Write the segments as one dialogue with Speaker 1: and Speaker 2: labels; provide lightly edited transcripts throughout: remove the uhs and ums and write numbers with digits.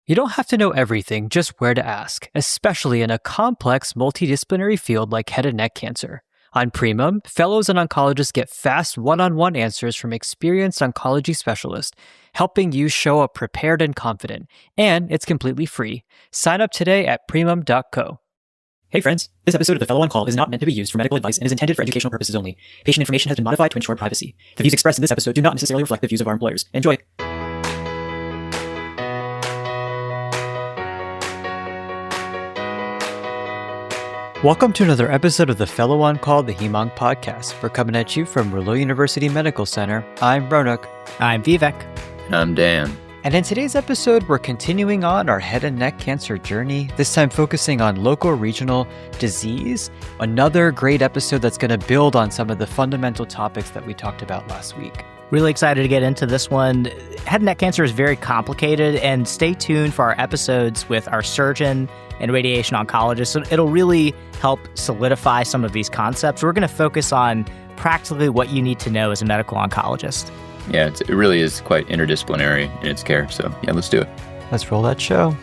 Speaker 1: You don't have to know everything, just where to ask, especially in a complex multidisciplinary field like head and neck cancer. On Primum, fellows and oncologists get fast one-on-one answers from experienced oncology specialists, helping you show up prepared and confident. And it's completely free. Sign up today at primum.co.
Speaker 2: Hey friends, this episode of The Fellow on Call is not meant to be used for medical advice and is intended for educational purposes only. Patient information has been modified to ensure privacy. The views expressed in this episode do not necessarily reflect the views of our employers. Enjoy!
Speaker 1: Welcome to another episode of The Fellow on Call, the HemOnc podcast. We're coming at you from Rouleau University Medical Center. I'm Ronak.
Speaker 3: I'm Vivek.
Speaker 4: And I'm Dan.
Speaker 1: And in today's episode, we're continuing on our head and neck cancer journey, this time focusing on locoregional disease, another great episode that's going to build on some of the fundamental topics that we talked about last week.
Speaker 3: Really excited to get into this one. Head and neck cancer is very complicated, and stay tuned for our episodes with our surgeon and radiation oncologist. So it'll really help solidify some of these concepts. We're going to focus on practically what you need to know as a medical oncologist.
Speaker 4: Yeah, it really is quite interdisciplinary in its care. So yeah, let's do it.
Speaker 1: Let's roll that show.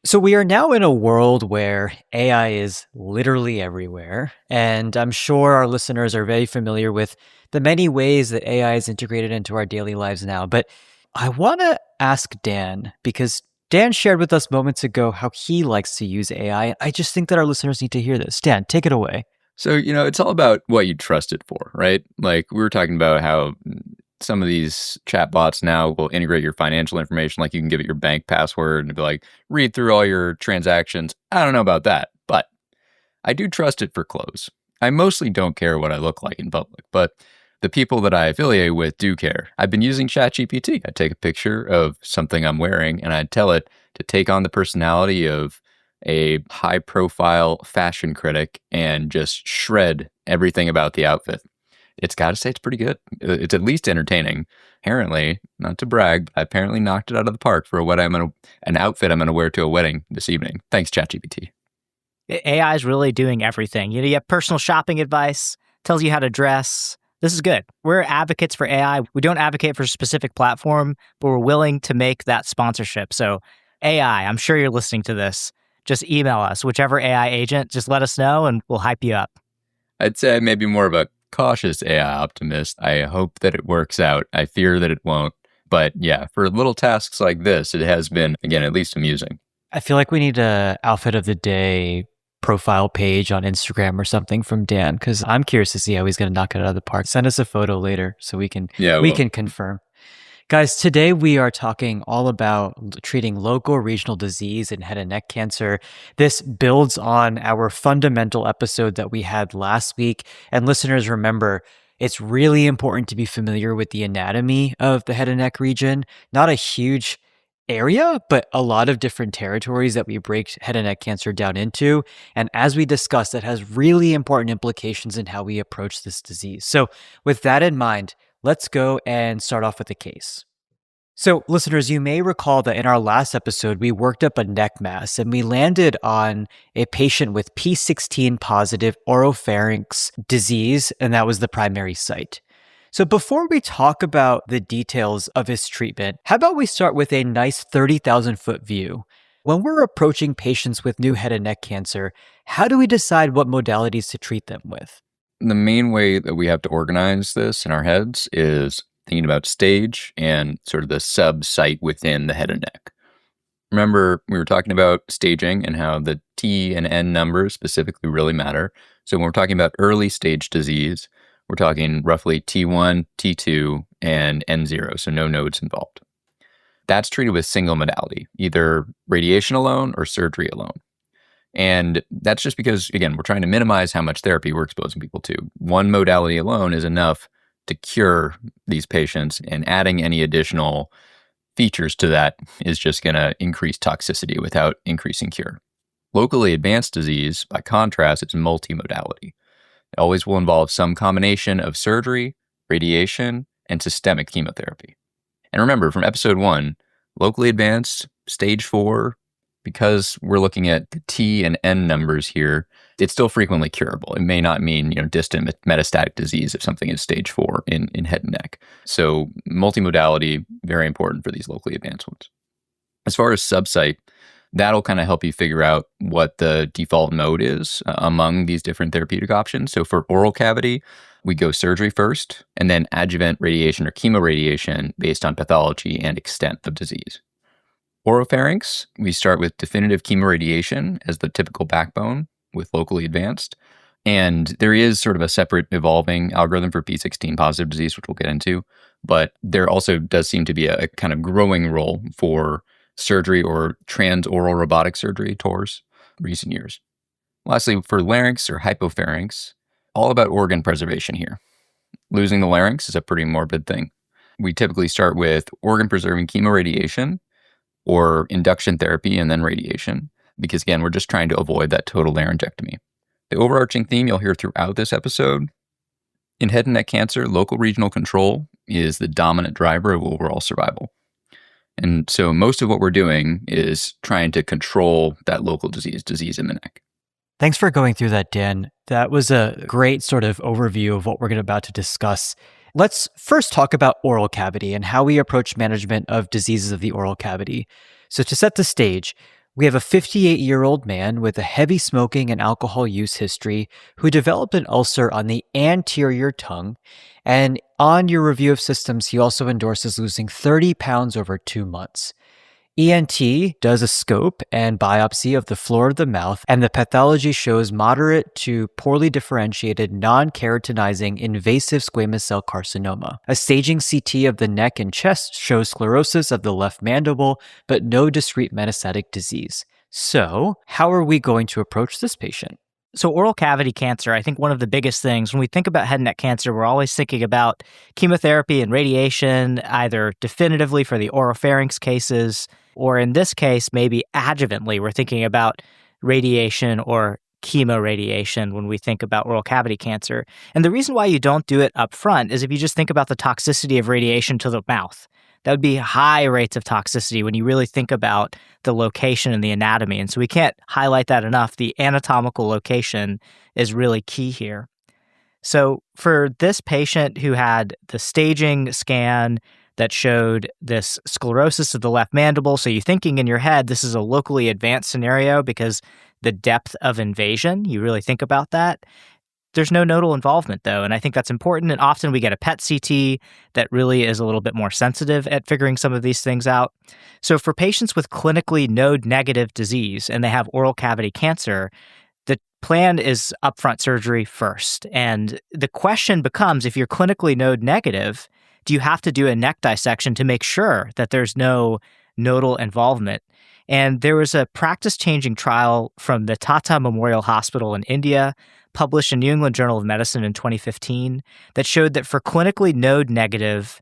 Speaker 1: So we are now in a world where AI is literally everywhere, and I'm sure our listeners are very familiar with the many ways that AI is integrated into our daily lives now. But I want to ask Dan, because Dan shared with us moments ago how he likes to use AI. I just think that our listeners need to hear this. Dan, take it away.
Speaker 4: So, it's all about what you trust it for, right? Like we were talking about how some of these chatbots now will integrate your financial information. Like you can give it your bank password and be like, read through all your transactions. I don't know about that, but I do trust it for clothes. I mostly don't care what I look like in public, but the people that I affiliate with do care. I've been using ChatGPT. I take a picture of something I'm wearing and I tell it to take on the personality of a high-profile fashion critic and just shred everything about the outfit. It's got to say it's pretty good. It's at least entertaining. Apparently, not to brag, but I apparently knocked it out of the park for an outfit I'm going to wear to a wedding this evening. Thanks, ChatGPT.
Speaker 3: AI is really doing everything. You have personal shopping advice, tells you how to dress. This is good. We're advocates for AI. We don't advocate for a specific platform, but we're willing to make that sponsorship. So AI, I'm sure you're listening to this. Just email us, whichever AI agent, just let us know and we'll hype you up.
Speaker 4: I'd say I'm maybe more of a cautious AI optimist. I hope that it works out. I fear that it won't. But yeah, for little tasks like this, it has been, again, at least amusing.
Speaker 1: I feel like we need a outfit of the day profile page on Instagram or something from Dan, because I'm curious to see how he's going to knock it out of the park. Send us a photo later so we can confirm. Guys, today we are talking all about treating locoregional disease in head and neck cancer. This builds on our fundamental episode that we had last week. And listeners, remember, it's really important to be familiar with the anatomy of the head and neck region. Not a huge area, but a lot of different territories that we break head and neck cancer down into. And as we discussed, that has really important implications in how we approach this disease. So with that in mind, let's go and start off with a case. So listeners, you may recall that in our last episode, we worked up a neck mass and we landed on a patient with P16 positive oropharynx disease, and that was the primary site. So before we talk about the details of his treatment, how about we start with a nice 30,000-foot view? When we're approaching patients with new head and neck cancer, how do we decide what modalities to treat them with?
Speaker 4: The main way that we have to organize this in our heads is thinking about stage and sort of the sub-site within the head and neck. Remember, we were talking about staging and how the T and N numbers specifically really matter. So when we're talking about early stage disease, we're talking roughly T1, T2, and N0, so no nodes involved. That's treated with single modality, either radiation alone or surgery alone. And that's just because, again, we're trying to minimize how much therapy we're exposing people to. One modality alone is enough to cure these patients, and adding any additional features to that is just going to increase toxicity without increasing cure. Locally advanced disease, by contrast, it's multimodality. It always will involve some combination of surgery, radiation, and systemic chemotherapy. And remember, from episode 1, locally advanced, stage 4, because we're looking at the T and N numbers here, it's still frequently curable. It may not mean, distant metastatic disease if something is stage 4 in head and neck. So multimodality, very important for these locally advanced ones. As far as subsite, that'll kind of help you figure out what the default mode is among these different therapeutic options. So for oral cavity, we go surgery first, and then adjuvant radiation or chemoradiation based on pathology and extent of disease. Oropharynx, we start with definitive chemoradiation as the typical backbone with locally advanced. And there is sort of a separate evolving algorithm for P16 positive disease, which we'll get into. But there also does seem to be a kind of growing role for surgery or transoral robotic surgery, TORS, recent years. Lastly, for larynx or hypopharynx, all about organ preservation here. Losing the larynx is a pretty morbid thing. We typically start with organ-preserving chemoradiation or induction therapy and then radiation, because again, we're just trying to avoid that total laryngectomy. The overarching theme you'll hear throughout this episode, in head and neck cancer, local regional control is the dominant driver of overall survival. And so most of what we're doing is trying to control that local disease in the neck.
Speaker 1: Thanks for going through that, Dan. That was a great sort of overview of what we're about to discuss. Let's first talk about oral cavity and how we approach management of diseases of the oral cavity. So to set the stage, we have a 58-year-old man with a heavy smoking and alcohol use history who developed an ulcer on the anterior tongue. And on your review of systems, he also endorses losing 30 pounds over 2 months. ENT does a scope and biopsy of the floor of the mouth, and the pathology shows moderate to poorly differentiated non-keratinizing invasive squamous cell carcinoma. A staging CT of the neck and chest shows sclerosis of the left mandible, but no discrete metastatic disease. So, how are we going to approach this patient?
Speaker 3: So oral cavity cancer, I think one of the biggest things, when we think about head and neck cancer, we're always thinking about chemotherapy and radiation, either definitively for the oropharynx cases, or in this case, maybe adjuvantly. We're thinking about radiation or chemoradiation when we think about oral cavity cancer. And the reason why you don't do it up front is if you just think about the toxicity of radiation to the mouth. That would be high rates of toxicity when you really think about the location and the anatomy. And so we can't highlight that enough. The anatomical location is really key here. So for this patient who had the staging scan that showed this sclerosis of the left mandible, so you're thinking in your head, this is a locally advanced scenario because the depth of invasion, you really think about that. There's no nodal involvement, though, and I think that's important. And often we get a PET CT that really is a little bit more sensitive at figuring some of these things out. So for patients with clinically node-negative disease and they have oral cavity cancer, the plan is upfront surgery first. And the question becomes, if you're clinically node-negative, do you have to do a neck dissection to make sure that there's no nodal involvement? And there was a practice-changing trial from the Tata Memorial Hospital in India, published in New England Journal of Medicine in 2015, that showed that for clinically node-negative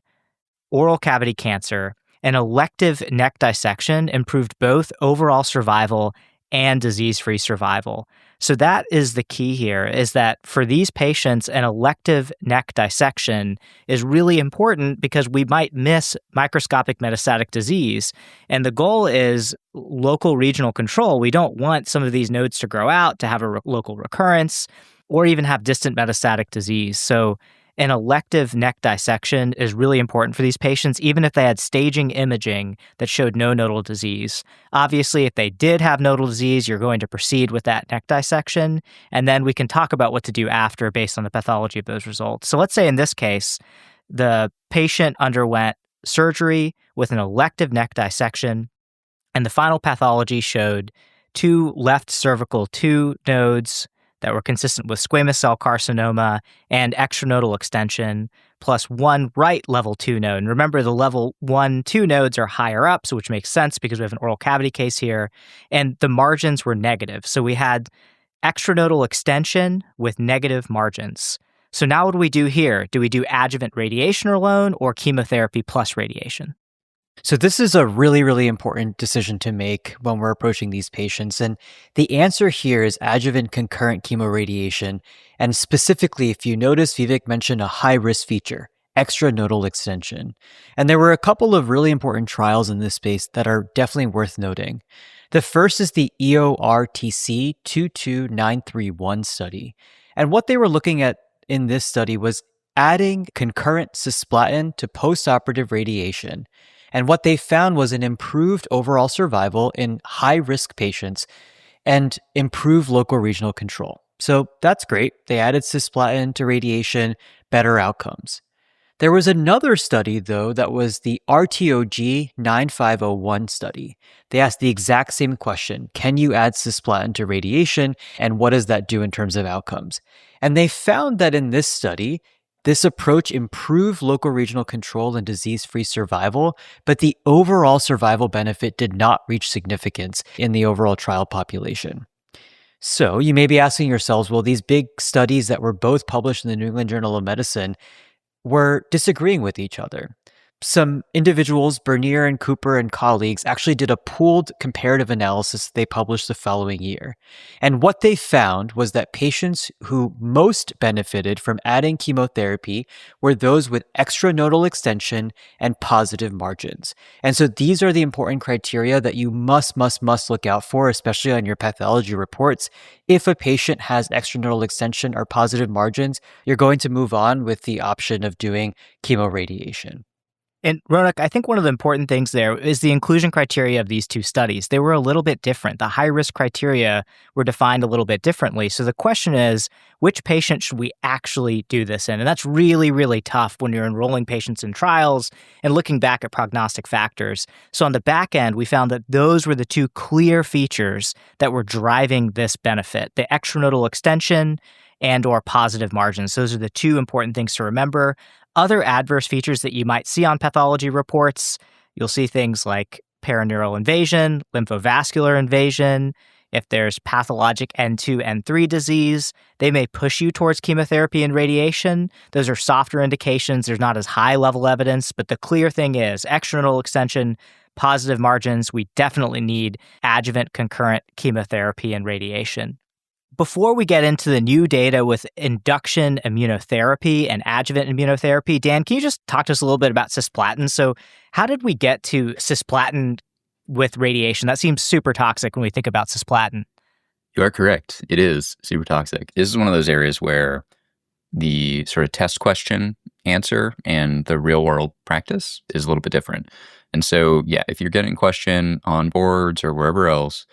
Speaker 3: oral cavity cancer, an elective neck dissection improved both overall survival and disease-free survival. So that is the key here, is that for these patients, an elective neck dissection is really important because we might miss microscopic metastatic disease. And the goal is local regional control. We don't want some of these nodes to grow out, to have a local recurrence, or even have distant metastatic disease. So an elective neck dissection is really important for these patients, even if they had staging imaging that showed no nodal disease. Obviously, if they did have nodal disease, you're going to proceed with that neck dissection, and then we can talk about what to do after based on the pathology of those results. So let's say in this case, the patient underwent surgery with an elective neck dissection, and the final pathology showed 2 left cervical 2 nodes that were consistent with squamous cell carcinoma and extranodal extension, plus 1 right level 2 node. And remember, the level 1, 2 nodes are higher up, so which makes sense because we have an oral cavity case here, and the margins were negative. So we had extranodal extension with negative margins. So now what do we do here? Do we do adjuvant radiation alone or chemotherapy plus radiation?
Speaker 1: So this is a really, really important decision to make when we're approaching these patients. And the answer here is adjuvant concurrent chemoradiation. And specifically, if you notice, Vivek mentioned a high-risk feature, extranodal extension. And there were a couple of really important trials in this space that are definitely worth noting. The first is the EORTC 22931 study. And what they were looking at in this study was adding concurrent cisplatin to postoperative radiation. And what they found was an improved overall survival in high-risk patients and improved locoregional control. So that's great. They added cisplatin to radiation, better outcomes. There was another study, though, that was the RTOG 9501 study. They asked the exact same question. Can you add cisplatin to radiation, and what does that do in terms of outcomes? And they found that in this study, this approach improved locoregional control and disease-free survival, but the overall survival benefit did not reach significance in the overall trial population. So you may be asking yourselves, well, these big studies that were both published in the New England Journal of Medicine were disagreeing with each other. Some individuals, Bernier and Cooper and colleagues, actually did a pooled comparative analysis that they published the following year. And what they found was that patients who most benefited from adding chemotherapy were those with extranodal extension and positive margins. And so these are the important criteria that you must look out for, especially on your pathology reports. If a patient has extranodal extension or positive margins, you're going to move on with the option of doing chemoradiation.
Speaker 3: And Ronak, I think one of the important things there is the inclusion criteria of these two studies. They were a little bit different. The high-risk criteria were defined a little bit differently. So the question is, which patient should we actually do this in? And that's really, really tough when you're enrolling patients in trials and looking back at prognostic factors. So on the back end, we found that those were the two clear features that were driving this benefit, the extranodal extension and or positive margins. Those are the two important things to remember. Other adverse features that you might see on pathology reports, you'll see things like perineural invasion, lymphovascular invasion. If there's pathologic N2, N3 disease, they may push you towards chemotherapy and radiation. Those are softer indications. There's not as high level evidence, but the clear thing is extranodal extension, positive margins, we definitely need adjuvant concurrent chemotherapy and radiation. Before we get into the new data with induction immunotherapy and adjuvant immunotherapy, Dan, can you just talk to us a little bit about cisplatin? So how did we get to cisplatin with radiation? That seems super toxic when we think about cisplatin.
Speaker 4: You are correct. It is super toxic. This is one of those areas where the sort of test question answer and the real world practice is a little bit different. And so, yeah, if you're getting a question on boards or wherever else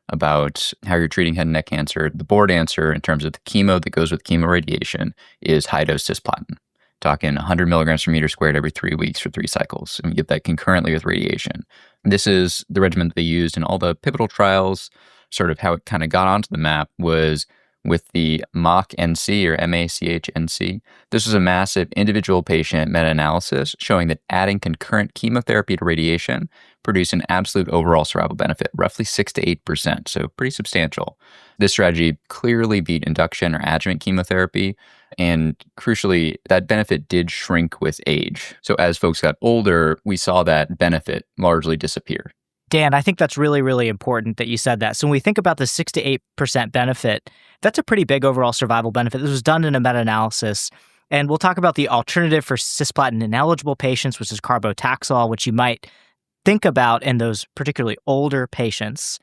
Speaker 4: about how you're treating head and neck cancer, the board answer in terms of the chemo that goes with chemoradiation is high-dose cisplatin. Talking 100 milligrams per meter squared every 3 weeks for 3 cycles. And we give that concurrently with radiation. This is the regimen that they used in all the pivotal trials. Sort of how it kind of got onto the map was with the MACH-NC or MACH-NC. This was a massive individual patient meta-analysis showing that adding concurrent chemotherapy to radiation produced an absolute overall survival benefit, roughly 6 to 8%, so pretty substantial. This strategy clearly beat induction or adjuvant chemotherapy, and crucially, that benefit did shrink with age. So as folks got older, we saw that benefit largely disappear.
Speaker 3: Dan, I think that's really, really important that you said that. So when we think about the 6 to 8% benefit, that's a pretty big overall survival benefit. This was done in a meta-analysis. And we'll talk about the alternative for cisplatin-ineligible patients, which is carbotaxol, which you might think about in those particularly older patients.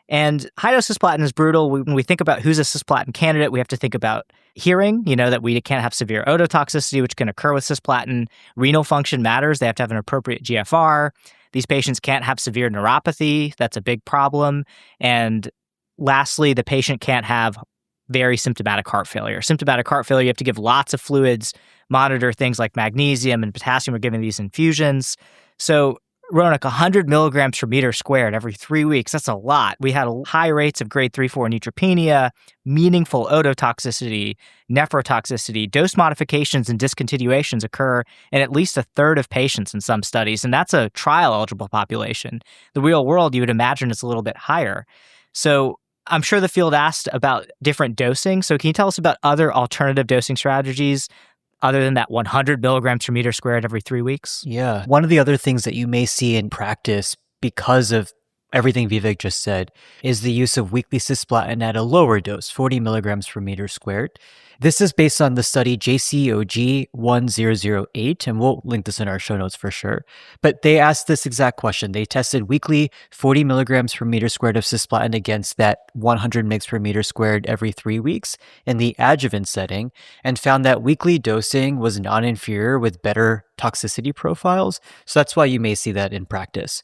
Speaker 3: And high-dose cisplatin is brutal. When we think about who's a cisplatin candidate, we have to think about hearing, that we can't have severe ototoxicity, which can occur with cisplatin. Renal function matters. They have to have an appropriate GFR. These patients can't have severe neuropathy. That's a big problem. And lastly, the patient can't have very symptomatic heart failure. Symptomatic heart failure, you have to give lots of fluids, monitor things like magnesium and potassium. We're giving these infusions. So Ronak, 100 milligrams per meter squared every 3 weeks, that's a lot. We had high rates of grade 3-4 neutropenia, meaningful ototoxicity, nephrotoxicity. Dose modifications and discontinuations occur in at least a third of patients in some studies, and that's a trial-eligible population. The real world, you would imagine, is a little bit higher. So I'm sure the field asked about different dosing. So can you tell us about other alternative dosing strategies other than that 100 milligrams per meter squared every 3 weeks?
Speaker 1: Yeah. One of the other things that you may see in practice because of everything Vivek just said, is the use of weekly cisplatin at a lower dose, 40 milligrams per meter squared. This is based on the study JCOG 1008, and we'll link this in our show notes for sure. But they asked this exact question. They tested weekly 40 milligrams per meter squared of cisplatin against that 100 mg per meter squared every 3 weeks in the adjuvant setting, and found that weekly dosing was non-inferior with better toxicity profiles. So that's why you may see that in practice.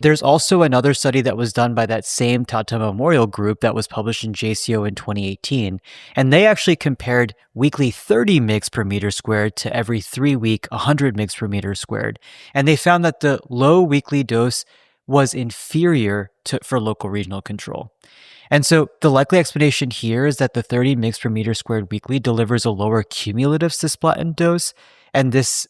Speaker 1: There's also another study that was done by that same Tata Memorial group that was published in JCO in 2018, and they actually compared weekly 30 mg per meter squared to every 3-week 100 mg per meter squared, and they found that the low weekly dose was inferior for local regional control. And so the likely explanation here is that the 30 mg per meter squared weekly delivers a lower cumulative cisplatin dose, and this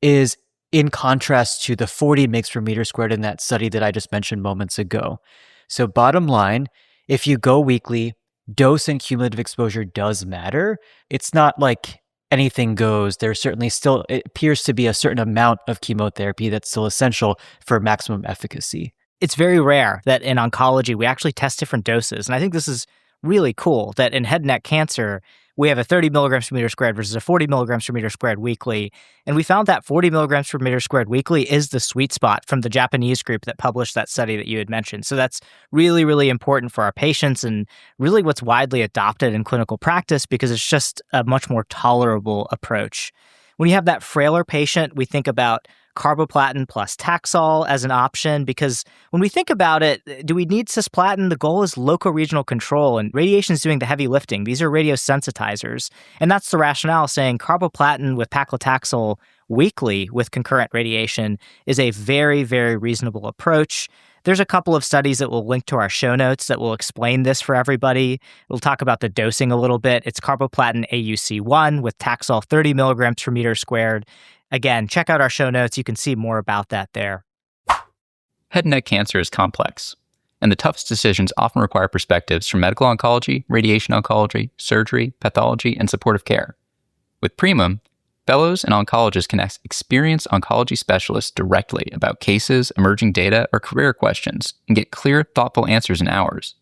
Speaker 1: is in contrast to the 40 mg per meter squared in that study that I just mentioned moments ago. So bottom line, if you go weekly, dose and cumulative exposure does matter. It's not like anything goes. There's certainly still, it appears to be a certain amount of chemotherapy that's still essential for maximum efficacy.
Speaker 3: It's very rare that in oncology, we actually test different doses. And I think this is really cool that in head and neck cancer, we have a 30 milligrams per meter squared versus a 40 milligrams per meter squared weekly. And we found that 40 milligrams per meter squared weekly is the sweet spot from the Japanese group that published that study that you had mentioned. So that's really, really important for our patients and really what's widely adopted in clinical practice because it's just a much more tolerable approach. When you have that frailer patient, we think about carboplatin plus Taxol as an option because when we think about it, do we need cisplatin? The goal is locoregional control, and radiation is doing the heavy lifting. These are radiosensitizers, and that's the rationale saying carboplatin with paclitaxel weekly with concurrent radiation is a very, very reasonable approach. There's a couple of studies that we'll link to our show notes that will explain this for everybody. We'll talk about the dosing a little bit. It's carboplatin AUC1 with Taxol 30 milligrams per meter squared. Again, check out our show notes. You can see more about that there.
Speaker 5: Head and neck cancer is complex, and the toughest decisions often require perspectives from medical oncology, radiation oncology, surgery, pathology, and supportive care. With Primum, fellows and oncologists can ask experienced oncology specialists directly about cases, emerging data, or career questions and get clear, thoughtful answers in hours.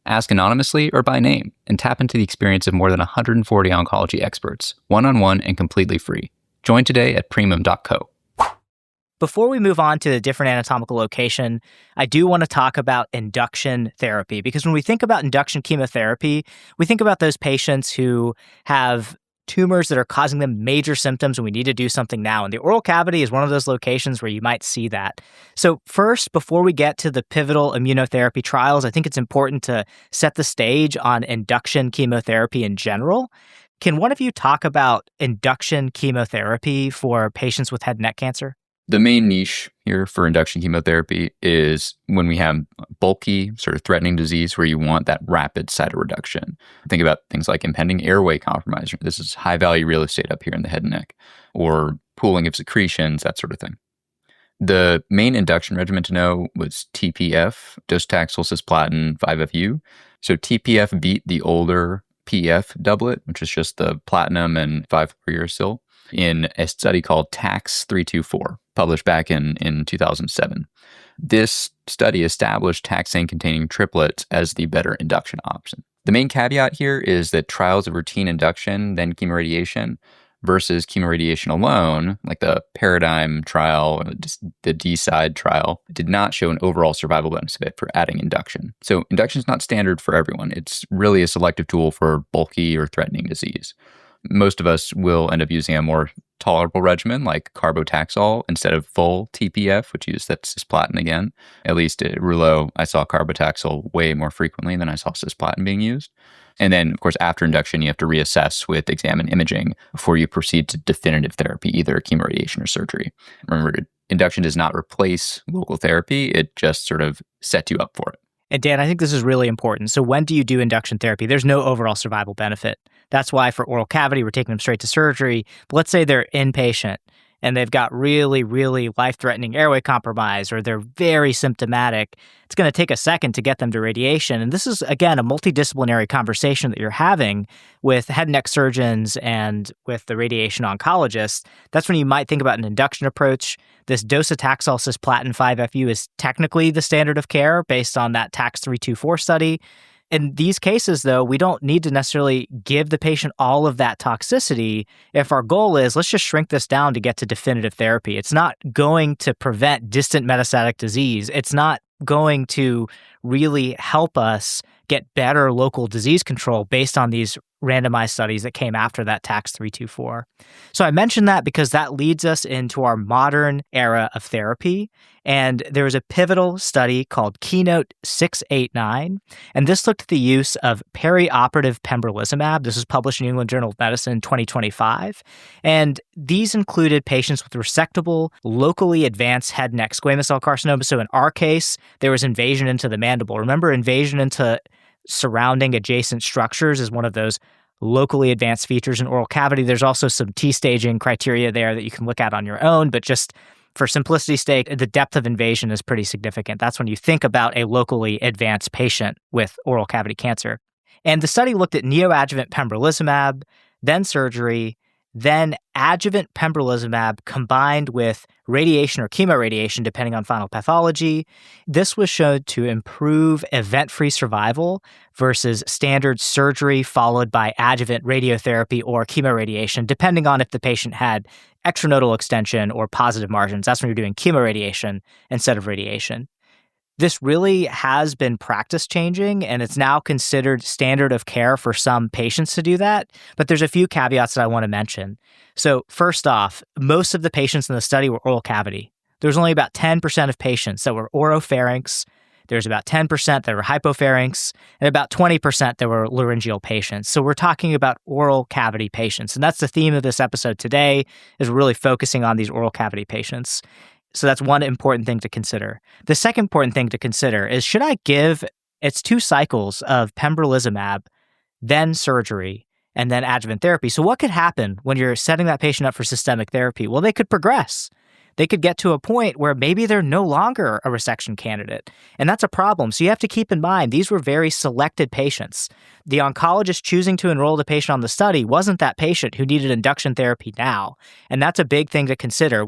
Speaker 5: Ask anonymously or by name and tap into the experience of more than 140 oncology experts, one-on-one and completely free. Join today at primum.co.
Speaker 3: Before we move on to a different anatomical location, I do want to talk about induction therapy because when we think about induction chemotherapy, we think about those patients who have tumors that are causing them major symptoms and we need to do something now. And the oral cavity is one of those locations where you might see that. So first, before we get to the pivotal immunotherapy trials, I think it's important to set the stage on induction chemotherapy in general. Can one of you talk about induction chemotherapy for patients with head and neck cancer?
Speaker 4: The main niche here for induction chemotherapy is when we have bulky, sort of threatening disease where you want that rapid cytoreduction. Think about things like impending airway compromise. This is high-value real estate up here in the head and neck, or pooling of secretions, that sort of thing. The main induction regimen to know was TPF, docetaxel, cisplatin, 5FU. So TPF beat the older PF doublet, which is just the platinum and 5-fluorouracil, in a study called TAX324, published back in 2007. This study established taxane-containing triplets as the better induction option. The main caveat here is that trials of routine induction, then chemoradiation, versus chemoradiation alone, like the Paradigm trial, or the DECIDE trial, did not show an overall survival benefit for adding induction. So induction is not standard for everyone. It's really a selective tool for bulky or threatening disease. Most of us will end up using a more tolerable regimen like carbotaxol instead of full TPF, which uses that cisplatin again. At least at Rouleau, I saw carbotaxol way more frequently than I saw cisplatin being used. And then, of course, after induction, you have to reassess with exam and imaging before you proceed to definitive therapy, either chemoradiation or surgery. Remember, induction does not replace local therapy. It just sort of sets you up for it.
Speaker 3: And Dan, I think this is really important. So when do you do induction therapy? There's no overall survival benefit. That's why for oral cavity, we're taking them straight to surgery. But let's say they're inpatient and they've got really, really life-threatening airway compromise, or they're very symptomatic, it's going to take a second to get them to radiation. And this is, again, a multidisciplinary conversation that you're having with head and neck surgeons and with the radiation oncologist. That's when you might think about an induction approach. This docetaxel cisplatin 5-FU is technically the standard of care based on that TAX-324 study. In these cases, though, we don't need to necessarily give the patient all of that toxicity if our goal is, let's just shrink this down to get to definitive therapy. It's not going to prevent distant metastatic disease. It's not going to really help us get better local disease control based on these randomized studies that came after that TAX-324. So I mentioned that because that leads us into our modern era of therapy. And there was a pivotal study called Keynote 689, and this looked at the use of perioperative pembrolizumab. This was published in New England Journal of Medicine 2025. And these included patients with resectable, locally advanced head and neck squamous cell carcinoma. So in our case, there was invasion into the mandible. Remember, invasion into surrounding adjacent structures is one of those locally advanced features in oral cavity. There's also some T-staging criteria there that you can look at on your own, but just for simplicity's sake, the depth of invasion is pretty significant. That's when you think about a locally advanced patient with oral cavity cancer. And the study looked at neoadjuvant pembrolizumab, then surgery, then adjuvant pembrolizumab combined with radiation or chemoradiation, depending on final pathology. This was shown to improve event-free survival versus standard surgery followed by adjuvant radiotherapy or chemoradiation, depending on if the patient had extranodal extension or positive margins. That's when you're doing chemoradiation instead of radiation. This really has been practice changing, and it's now considered standard of care for some patients to do that. But there's a few caveats that I want to mention. So first off, most of the patients in the study were oral cavity. There was only about 10% of patients that were oropharynx. There's about 10% that were hypopharynx, and about 20% that were laryngeal patients. So we're talking about oral cavity patients. And that's the theme of this episode today, is really focusing on these oral cavity patients. So that's one important thing to consider. The second important thing to consider is, should I give, it's 2 cycles of pembrolizumab, then surgery, and then adjuvant therapy. So what could happen when you're setting that patient up for systemic therapy? Well, they could progress. They could get to a point where maybe they're no longer a resection candidate. And that's a problem. So you have to keep in mind, these were very selected patients. The oncologist choosing to enroll the patient on the study wasn't that patient who needed induction therapy now. And that's a big thing to consider.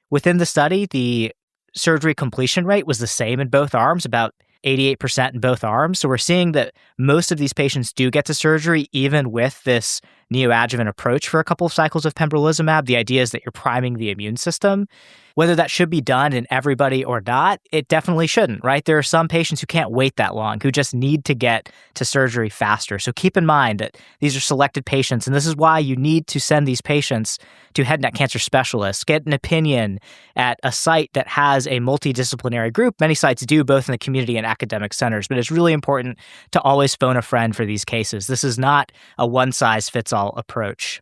Speaker 3: Within the study, the surgery completion rate was the same in both arms, about 88% in both arms. So we're seeing that most of these patients do get to surgery, even with this neoadjuvant approach for a couple of cycles of pembrolizumab. The idea is that you're priming the immune system. Whether that should be done in everybody or not, it definitely shouldn't, right? There are some patients who can't wait that long, who just need to get to surgery faster. So keep in mind that these are selected patients, and this is why you need to send these patients to head and neck cancer specialists, get an opinion at a site that has a multidisciplinary group. Many sites do, both in the community and academic centers, but it's really important to always phone a friend for these cases. This is not a one-size-fits-all approach.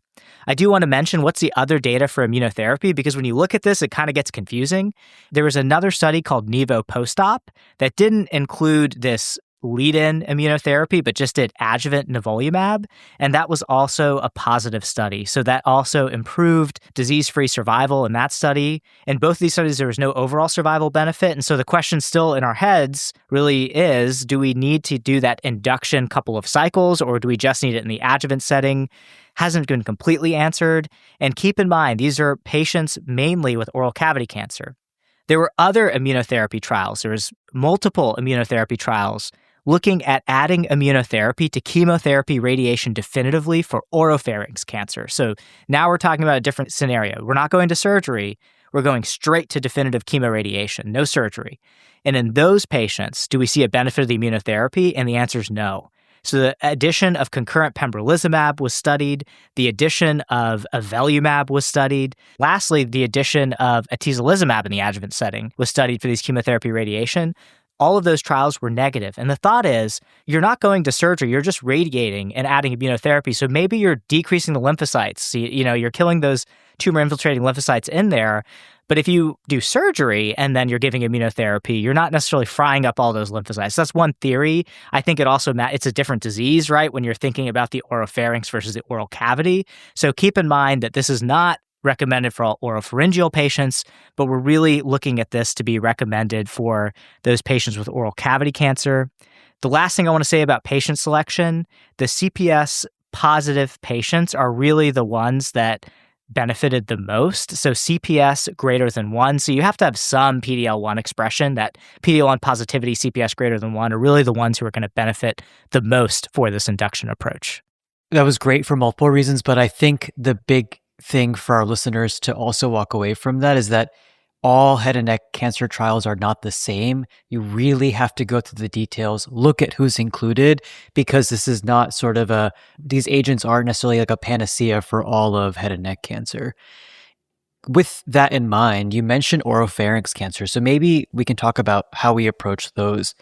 Speaker 3: I do want to mention what's the other data for immunotherapy, because when you look at this, it kind of gets confusing. There was another study called Nivo Post-Op that didn't include this lead-in immunotherapy, but just did adjuvant nivolumab, and that was also a positive study. So that also improved disease-free survival in that study. In both of these studies, there was no overall survival benefit, and so the question still in our heads really is, do we need to do that induction couple of cycles, or do we just need it in the adjuvant setting? Hasn't been completely answered. And keep in mind, these are patients mainly with oral cavity cancer. There were other immunotherapy trials. There was multiple immunotherapy trials looking at adding immunotherapy to chemotherapy radiation definitively for oropharynx cancer. So now we're talking about a different scenario. We're not going to surgery. We're going straight to definitive chemoradiation, no surgery. And in those patients, do we see a benefit of the immunotherapy? And the answer is no. So the addition of concurrent pembrolizumab was studied. The addition of avelumab was studied. Lastly, the addition of atezolizumab in the adjuvant setting was studied for these chemotherapy radiation. All of those trials were negative. And the thought is, you're not going to surgery, you're just radiating and adding immunotherapy. So maybe you're decreasing the lymphocytes. You're killing those tumor-infiltrating lymphocytes in there. But if you do surgery and then you're giving immunotherapy, you're not necessarily frying up all those lymphocytes. That's one theory. I think it also it's a different disease, right? When you're thinking about the oropharynx versus the oral cavity. So keep in mind that this is not recommended for all oropharyngeal patients, but we're really looking at this to be recommended for those patients with oral cavity cancer. The last thing I want to say about patient selection, the CPS positive patients are really the ones that benefited the most. So CPS greater than 1. So you have to have some PD-L1 expression. That PD-L1 positivity, CPS greater than 1 are really the ones who are going to benefit the most for this induction approach.
Speaker 1: That was great for multiple reasons, but I think the big thing for our listeners to also walk away from that is that all head and neck cancer trials are not the same. You really have to go through the details, look at who's included, because this is not sort of these agents aren't necessarily like a panacea for all of head and neck cancer. With that in mind, you mentioned oropharynx cancer, so maybe we can talk about how we approach those.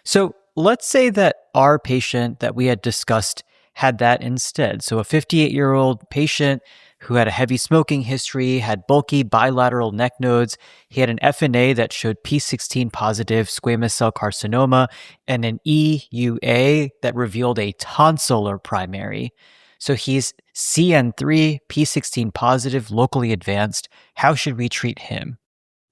Speaker 1: So let's say that our patient that we had discussed had that instead. So a 58-year-old patient who had a heavy smoking history, had bulky bilateral neck nodes. He had an FNA that showed P16 positive squamous cell carcinoma and an EUA that revealed a tonsillar primary. So he's CN3, P16 positive, locally advanced. How should we treat him?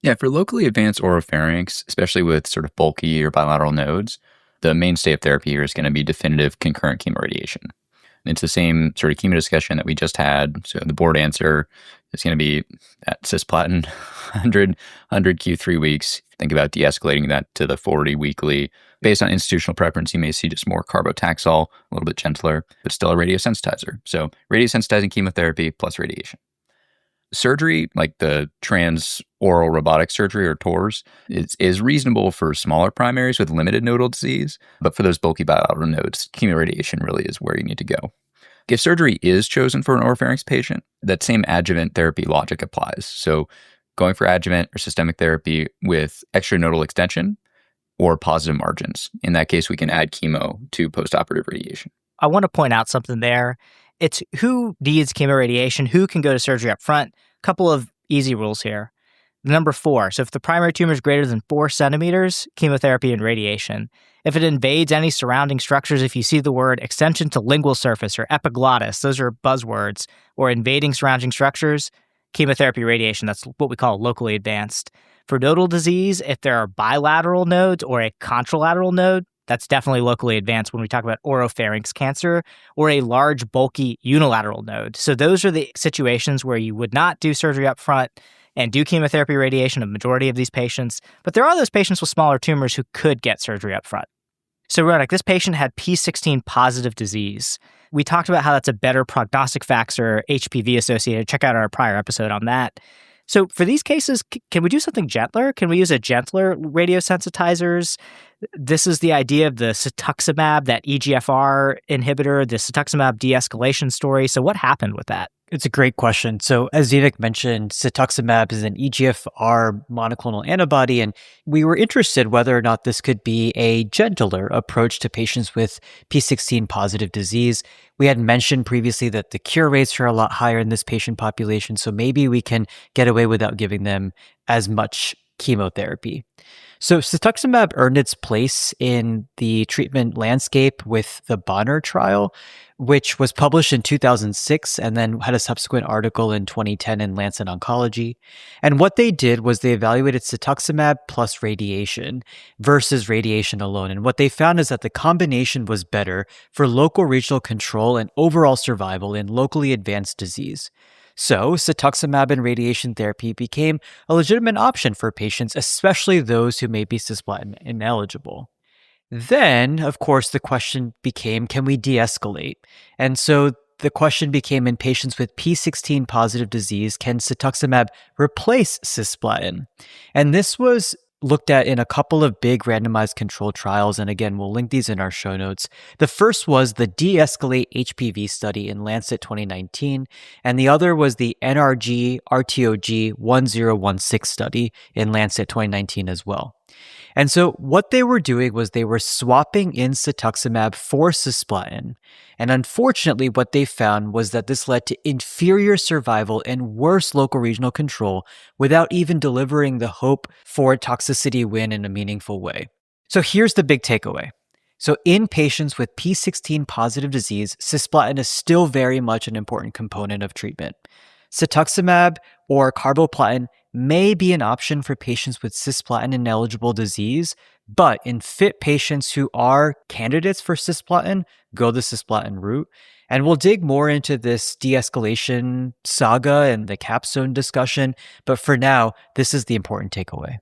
Speaker 4: Yeah, for locally advanced oropharynx, especially with sort of bulky or bilateral nodes, the mainstay of therapy here is going to be definitive concurrent chemoradiation. It's the same sort of chemo discussion that we just had. So the board answer is going to be at cisplatin 100 Q3 weeks. Think about de-escalating that to the 40 weekly. Based on institutional preference, you may see just more carbotaxol, a little bit gentler, but still a radiosensitizer. So radiosensitizing chemotherapy plus radiation. Surgery, like the transoral robotic surgery or TORS, is reasonable for smaller primaries with limited nodal disease, but for those bulky bilateral nodes, chemoradiation really is where you need to go. If surgery is chosen for an oropharynx patient, that same adjuvant therapy logic applies. So going for adjuvant or systemic therapy with extranodal extension or positive margins. In that case, we can add chemo to postoperative radiation.
Speaker 3: I want to point out something there. It's who needs chemoradiation, who can go to surgery up front. A couple of easy rules here. Number 4, so if the primary tumor is greater than 4 centimeters, chemotherapy and radiation. If it invades any surrounding structures, if you see the word extension to lingual surface or epiglottis, those are buzzwords, or invading surrounding structures, chemotherapy, radiation, that's what we call locally advanced. For nodal disease, if there are bilateral nodes or a contralateral node, that's definitely locally advanced when we talk about oropharynx cancer, or a large, bulky unilateral node. So those are the situations where you would not do surgery up front and do chemotherapy radiation, a majority of these patients. But there are those patients with smaller tumors who could get surgery up front. So Ronak, this patient had P16 positive disease. We talked about how that's a better prognostic factor, HPV associated. Check out our prior episode on that. So for these cases, can we do something gentler? Can we use a gentler radiosensitizers? This is the idea of the cetuximab, that EGFR inhibitor, the cetuximab de-escalation story. So what happened with that?
Speaker 1: It's a great question. So as Vivek mentioned, cetuximab is an EGFR monoclonal antibody, and we were interested whether or not this could be a gentler approach to patients with P16 positive disease. We had mentioned previously that the cure rates are a lot higher in this patient population, so maybe we can get away without giving them as much chemotherapy. So cetuximab earned its place in the treatment landscape with the Bonner trial, which was published in 2006 and then had a subsequent article in 2010 in Lancet Oncology. And what they did was they evaluated cetuximab plus radiation versus radiation alone. And what they found is that the combination was better for local regional control and overall survival in locally advanced disease. So cetuximab and radiation therapy became a legitimate option for patients, especially those who may be cisplatin ineligible. Then, of course, the question became, can we de-escalate? And so the question became, in patients with P16 positive disease, can cetuximab replace cisplatin? And this was looked at in a couple of big randomized controlled trials. And again, we'll link these in our show notes. The first was the De-Escalate HPV study in Lancet 2019. And the other was the NRG RTOG 1016 study in Lancet 2019 as well. And so what they were doing was they were swapping in cetuximab for cisplatin. And unfortunately, what they found was that this led to inferior survival and worse local regional control without even delivering the hope for a toxicity win in a meaningful way. So here's the big takeaway. So in patients with P16 positive disease, cisplatin is still very much an important component of treatment. cetuximab or carboplatin may be an option for patients with cisplatin-ineligible disease, but in fit patients who are candidates for cisplatin, go the cisplatin route. And we'll dig more into this de-escalation saga and the capstone discussion, but for now, this is the important takeaway.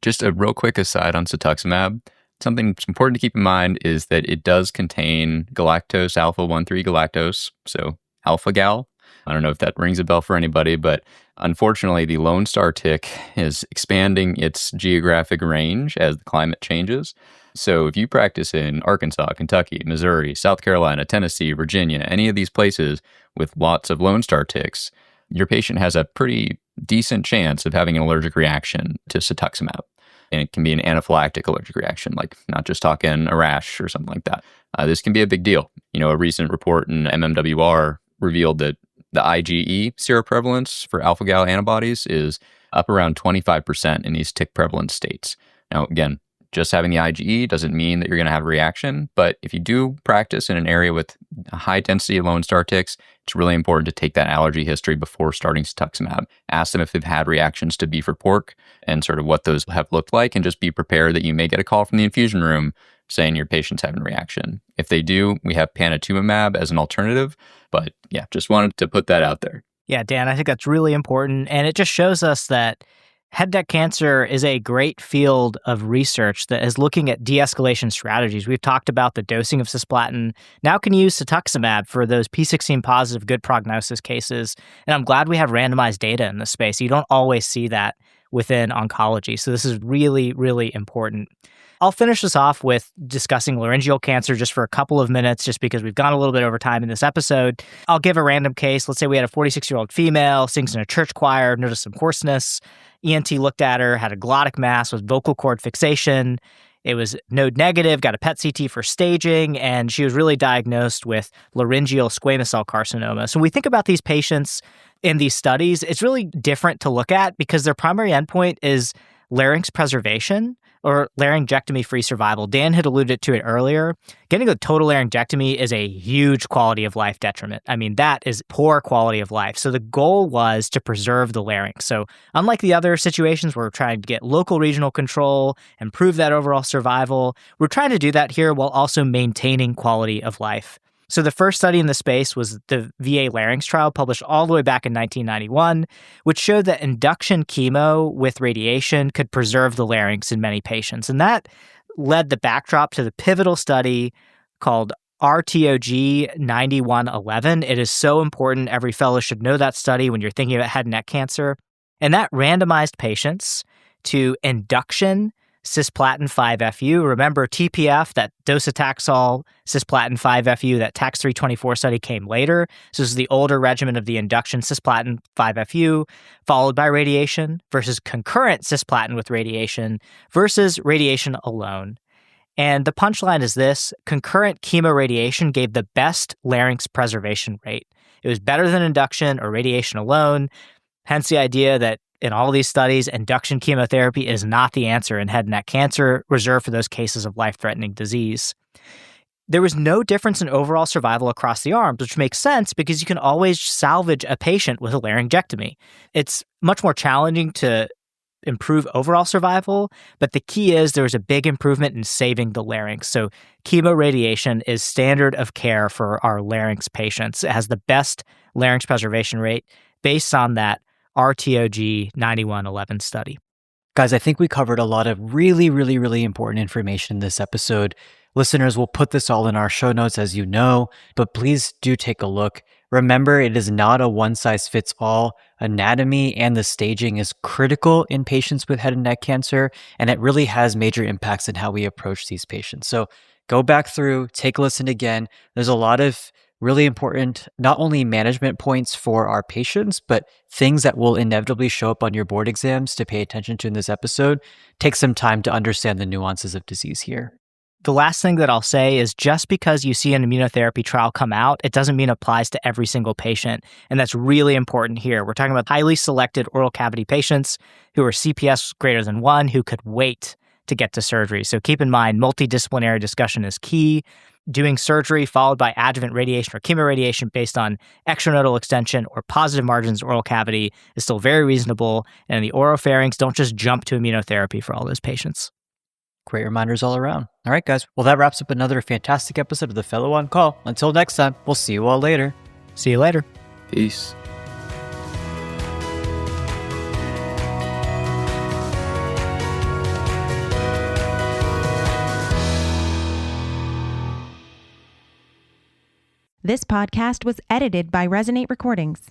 Speaker 4: Just a real quick aside on cetuximab. Something that's important to keep in mind is that it does contain galactose alpha-1,3 galactose, so alpha-gal. I don't know if that rings a bell for anybody, but unfortunately, the Lone Star tick is expanding its geographic range as the climate changes. So if you practice in Arkansas, Kentucky, Missouri, South Carolina, Tennessee, Virginia, any of these places with lots of Lone Star ticks, your patient has a pretty decent chance of having an allergic reaction to cetuximab. And it can be an anaphylactic allergic reaction, like not just talking a rash or something like that. This can be a big deal. A recent report in MMWR revealed that the IgE seroprevalence for alpha-gal antibodies is up around 25% in these tick prevalent states. Now, again, just having the IgE doesn't mean that you're going to have a reaction, but if you do practice in an area with a high density of Lone Star ticks, it's really important to take that allergy history before starting cetuximab. Ask them if they've had reactions to beef or pork and sort of what those have looked like, and just be prepared that you may get a call from the infusion room saying your patient's having a reaction. If they do, we have panitumumab as an alternative, but yeah, just wanted to put that out there.
Speaker 3: Yeah, Dan, I think that's really important, and it just shows us that head and neck cancer is a great field of research that is looking at de-escalation strategies. We've talked about the dosing of cisplatin. Now can use cetuximab for those P16 positive good prognosis cases. And I'm glad we have randomized data in this space. You don't always see that within oncology. So this is really, really important. I'll finish this off with discussing laryngeal cancer just for a couple of minutes, just because we've gone a little bit over time in this episode. I'll give a random case. Let's say we had a 46-year-old female, sings in a church choir, noticed some hoarseness. ENT looked at her, had a glottic mass with vocal cord fixation. It was node negative, got a PET CT for staging, and she was really diagnosed with laryngeal squamous cell carcinoma. So when we think about these patients in these studies, it's really different to look at because their primary endpoint is larynx preservation or laryngectomy-free survival. Dan had alluded to it earlier. Getting a total laryngectomy is a huge quality of life detriment. I mean, that is poor quality of life. So the goal was to preserve the larynx. So unlike the other situations where we're trying to get local regional control, improve that overall survival, we're trying to do that here while also maintaining quality of life. So the first study in the space was the VA larynx trial published all the way back in 1991, which showed that induction chemo with radiation could preserve the larynx in many patients. And that led the backdrop to the pivotal study called RTOG 9111. It is so important. Every fellow should know that study when you're thinking about head and neck cancer. And that randomized patients to induction cisplatin 5-FU. Remember TPF, that docetaxel cisplatin 5-FU, that TAX324 study came later. So this is the older regimen of the induction cisplatin 5-FU, followed by radiation versus concurrent cisplatin with radiation versus radiation alone. And the punchline is this: concurrent chemoradiation gave the best larynx preservation rate. It was better than induction or radiation alone, hence the idea that in all these studies, induction chemotherapy is not the answer in head and neck cancer, reserved for those cases of life-threatening disease. There was no difference in overall survival across the arms, which makes sense because you can always salvage a patient with a laryngectomy. It's much more challenging to improve overall survival, but the key is there was a big improvement in saving the larynx. So chemoradiation is standard of care for our larynx patients. It has the best larynx preservation rate based on that RTOG 9111 study.
Speaker 1: Guys, I think we covered a lot of really, really, really important information in this episode. Listeners, will put this all in our show notes, as you know, but please do take a look. Remember, it is not a one-size-fits-all. Anatomy and the staging is critical in patients with head and neck cancer, and it really has major impacts in how we approach these patients. So go back through, take a listen again. There's a lot of really important, not only management points for our patients, but things that will inevitably show up on your board exams to pay attention to in this episode. Take some time to understand the nuances of disease here.
Speaker 3: The last thing that I'll say is just because you see an immunotherapy trial come out, it doesn't mean it applies to every single patient. And that's really important here. We're talking about highly selected oral cavity patients who are CPS greater than 1, who could wait to get to surgery. So keep in mind, multidisciplinary discussion is key. Doing surgery followed by adjuvant radiation or chemoradiation based on extranodal extension or positive margins oral cavity is still very reasonable. And the oropharynx, don't just jump to immunotherapy for all those patients.
Speaker 1: Great reminders all around. All right, guys. Well, that wraps up another fantastic episode of The Fellow on Call. Until next time, we'll see you all later.
Speaker 3: See you later.
Speaker 4: Peace.
Speaker 6: This podcast was edited by Resonate Recordings.